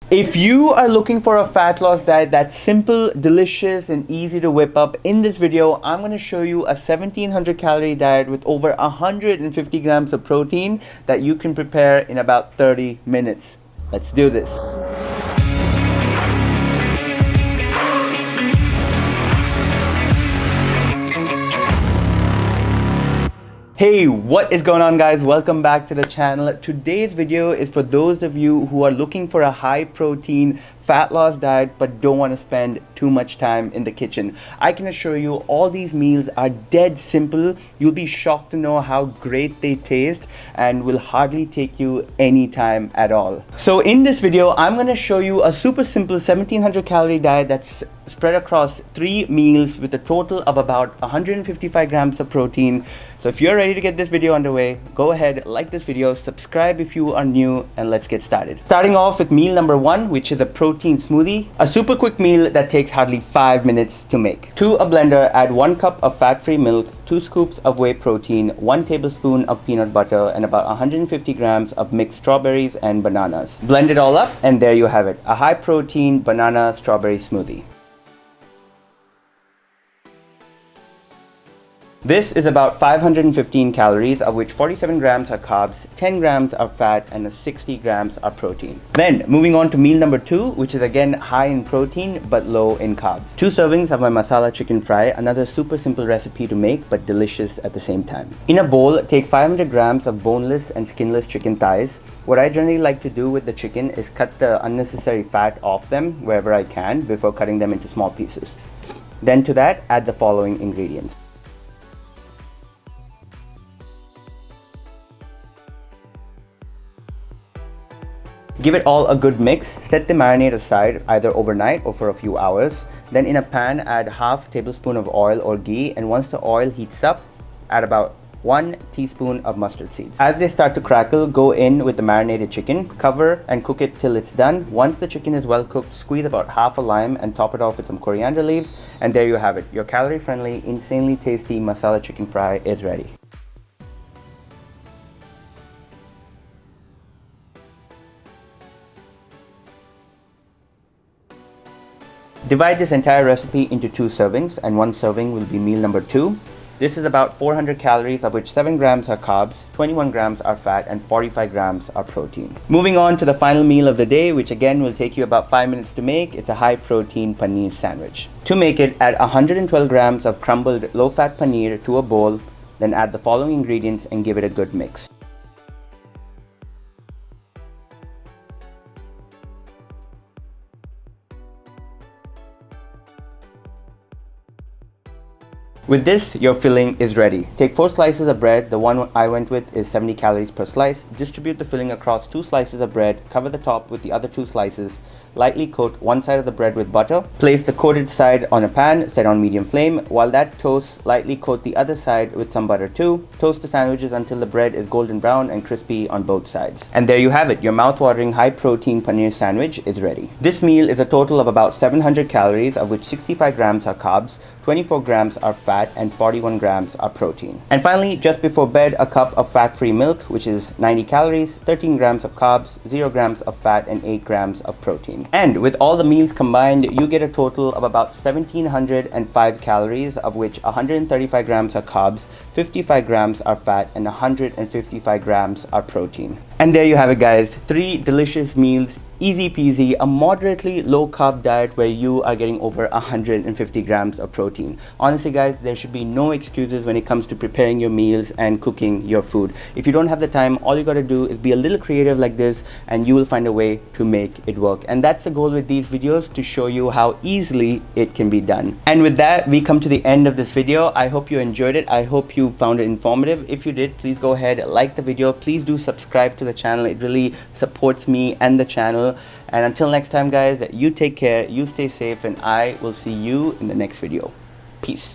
If you are looking for a fat loss diet that's simple, delicious, and easy to whip up, in this video, I'm going to show you a 1700 calorie diet with over 150 grams of protein that you can prepare in about 30 minutes. Let's do this. Hey, what is going on, guys? Welcome back to the channel. Today's video is for those of you who are looking for a high protein fat loss diet but don't want to spend too much time in the kitchen. I can assure you all these meals are dead simple. You'll be shocked to know how great they taste and will hardly take you any time at all. So in this video, I'm going to show you a super simple 1700 calorie diet that's spread across 3 meals with a total of about 155 grams of protein. So if you're ready to get this video underway, go ahead, like this video, subscribe if you are new, and let's get started. Starting off with meal number 1, which is a protein smoothie, a super quick meal that takes hardly 5 minutes to make. To a blender, add 1 cup of fat-free milk, 2 scoops of whey protein, 1 tablespoon of peanut butter, and about 150 grams of mixed strawberries and bananas. Blend it all up, and there you have it, a high protein banana strawberry smoothie. This is about 515 calories, of which 47 grams are carbs, 10 grams are fat, and 60 grams are protein. Then, moving on to meal number 2, which is again high in protein but low in carbs. 2 servings of my masala chicken fry, another super simple recipe to make but delicious at the same time. In a bowl, take 500 grams of boneless and skinless chicken thighs. What I generally like to do with the chicken is cut the unnecessary fat off them wherever I can before cutting them into small pieces. Then to that, add the following ingredients. Give it all a good mix. Set the marinade aside either overnight or for a few hours. Then in a pan, add half tablespoon of oil or ghee, and once the oil heats up, add about 1 teaspoon of mustard seeds. As they start to crackle, go in with the marinated chicken, cover and cook it till it's done. Once the chicken is well cooked, squeeze about half a lime and top it off with some coriander leaves, and there you have it. Your calorie-friendly, insanely tasty masala chicken fry is ready. Divide this entire recipe into 2 servings, and 1 serving will be meal number 2. This is about 400 calories, of which 7 grams are carbs, 21 grams are fat, and 45 grams are protein. Moving on to the final meal of the day, which again will take you about 5 minutes to make. It's a high protein paneer sandwich. To make it, add 112 grams of crumbled low fat paneer to a bowl, then add the following ingredients and give it a good mix. With this, your filling is ready. Take 4 slices of bread. The one I went with is 70 calories per slice. Distribute the filling across 2 slices of bread. Cover the top with the other 2 slices. Lightly coat one side of the bread with butter. Place the coated side on a pan, set on medium flame. While that toasts, lightly coat the other side with some butter too. Toast the sandwiches until the bread is golden brown and crispy on both sides. And there you have it. Your mouth-watering high-protein paneer sandwich is ready. This meal is a total of about 700 calories, of which 65 grams are carbs, 24 grams are fat, and 41 grams are protein. And finally, just before bed, a cup of fat-free milk, which is 90 calories, 13 grams of carbs, 0 grams of fat, and 8 grams of protein. And with all the meals combined, you get a total of about 1705 calories, of which 135 grams are carbs, 55 grams are fat, and 155 grams are protein. And there you have it, guys. 3 delicious meals, easy peasy, a moderately low carb diet where you are getting over 150 grams of protein. Honestly, guys, there should be no excuses when it comes to preparing your meals and cooking your food. If you don't have the time, all you got to do is be a little creative like this, and you will find a way to make it work. And that's the goal with these videos, to show you how easily it can be done. And with that, we come to the end of this video. I hope you enjoyed it. I hope you found it informative. If you did, please go ahead, like the video. Please do subscribe to the channel. It really supports me and the channel. And until next time, guys, you take care, you stay safe, and I will see you in the next video. Peace.